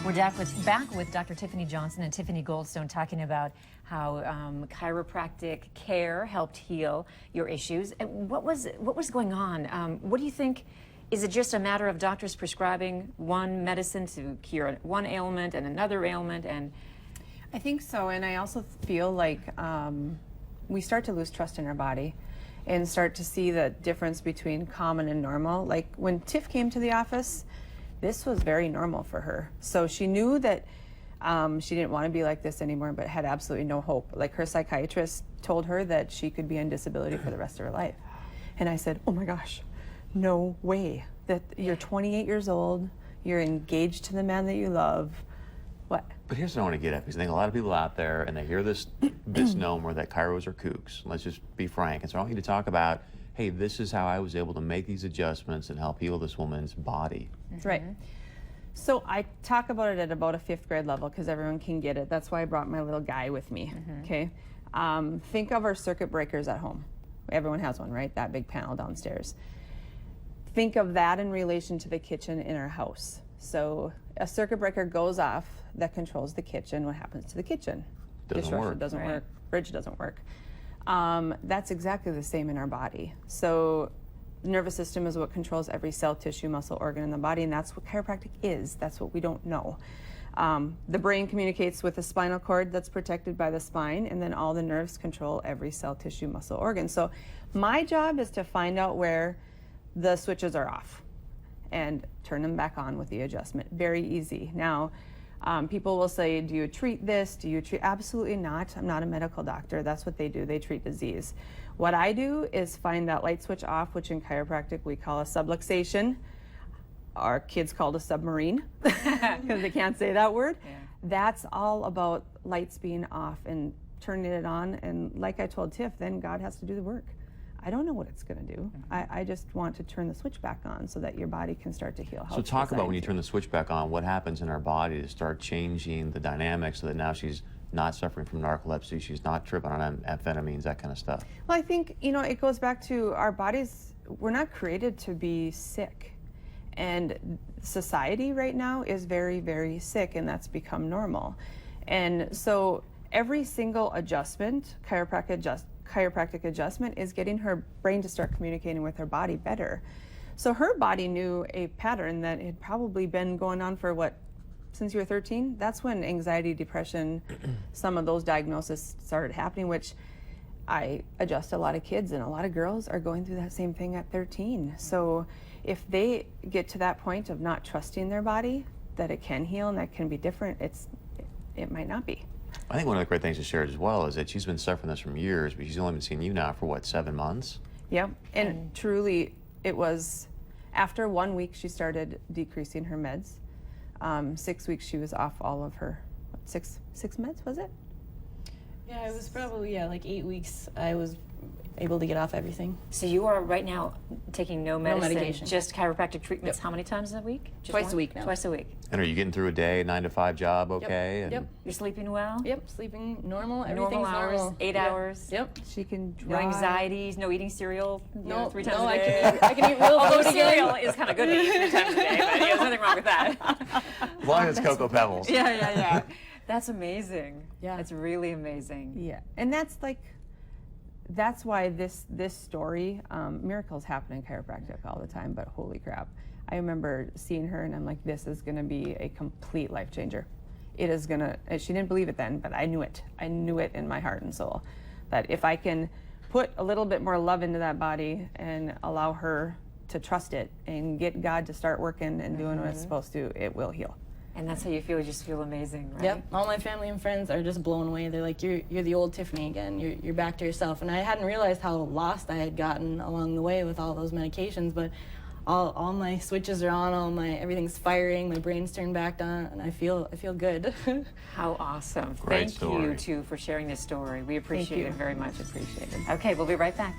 We're back with Dr. Tiffany Johnson and Tiffany Goldstone talking about how chiropractic care helped heal your issues. And what was going on? What do you think? Is it just a matter of doctors prescribing one medicine to cure one ailment and another ailment? And I think so, and I also feel like we start to lose trust in our body and start to see the difference between common and normal. Like when Tiff came to the office, this was very normal for her. So she knew that she didn't want to be like this anymore, but had absolutely no hope. Like her psychiatrist told her that she could be on disability for the rest of her life. And I said, oh my gosh, no way. That you're 28 years old, you're engaged to the man that you love. What? But here's what I want to get at, because I think a lot of people out there, and they hear this misnomer that chiros are kooks. Let's just be frank. And so I want you to talk about, hey, this is how I was able to make these adjustments and help heal this woman's body. That's right. So I talk about it at about a 5th grade level because everyone can get it. That's why I brought my little guy with me, okay? Think of our circuit breakers at home. Everyone has one, right? That big panel downstairs. Think of that in relation to the kitchen in our house. So a circuit breaker goes off that controls the kitchen. What happens to the kitchen? Doesn't work. Doesn't work. Fridge doesn't work. That's exactly the same in our body. So the nervous system is what controls every cell, tissue, muscle, organ in the body, and that's what chiropractic is. That's what we don't know. The brain communicates with the spinal cord that's protected by the spine, and then all the nerves control every cell, tissue, muscle, organ. So my job is to find out where the switches are off and turn them back on with the adjustment. Very easy. Now, people will say, do you treat this? Do you treat? Absolutely not. I'm not a medical doctor. That's what they do. They treat disease. What I do is find that light switch off, which in chiropractic we call a subluxation. Our kids call it a submarine because they can't say that word. Yeah. That's all about lights being off and turning it on. And like I told Tiff, then God has to do the work. I don't know what it's going to do. I just want to turn the switch back on so that your body can start to heal. So talk about when you turn the switch back on, what happens in our body to start changing the dynamics so that now she's not suffering from narcolepsy, she's not tripping on amphetamines, that kind of stuff. Well, I think, it goes back to our bodies. We're not created to be sick. And society right now is very, very sick, and that's become normal. And so every single adjustment, chiropractic adjustment, is getting her brain to start communicating with her body better. So her body knew a pattern that had probably been going on for since you were 13? That's when anxiety, depression, some of those diagnoses started happening, which I adjust a lot of kids, and a lot of girls are going through that same thing at 13. So if they get to that point of not trusting their body, that it can heal and that can be different, it might not be. I think one of the great things to share as well is that she's been suffering this from years, but she's only been seeing you now for 7 months? Yep, and truly it was after 1 week she started decreasing her meds. 6 weeks she was off all of her, six meds, was it? Yeah, it was probably, like 8 weeks I was able to get off everything. so you are right now taking no medication. just chiropractic treatments. How many times a week? Just Twice one? a week now. Twice a week. And are you getting through a day, 9 to 5 job okay? Yep. You're sleeping well? Yep, sleeping normal, everything's Normal hours, normal. 8 hours? Yep. She can No drive. anxieties, no eating cereal, No, 3 times no, a day. I can eat real Although food again. cereal is kind of good to eat 3 times a day, but there's nothing wrong with that. As long as it's Cocoa Pebbles. Yeah. That's amazing. Yeah. It's really amazing. Yeah, and that's why this story, miracles happen in chiropractic all the time, but holy crap. I remember seeing her and I'm like, this is gonna be a complete life changer. It is gonna, she didn't believe it then, but I knew it. I knew it in my heart and soul, that if I can put a little bit more love into that body and allow her to trust it and get God to start working and doing what it's supposed to, it will heal. And that's how you feel. You just feel amazing, right? Yep, all my family and friends are just blown away. They're like, you're the old Tiffany again. You're back to yourself. And I hadn't realized how lost I had gotten along the way with all those medications, but all my switches are on, everything's firing, my brain's turned back on, and I feel good. How awesome. Great Thank story. you, too, for sharing this story. We appreciate it very much. Appreciate it. Okay, we'll be right back.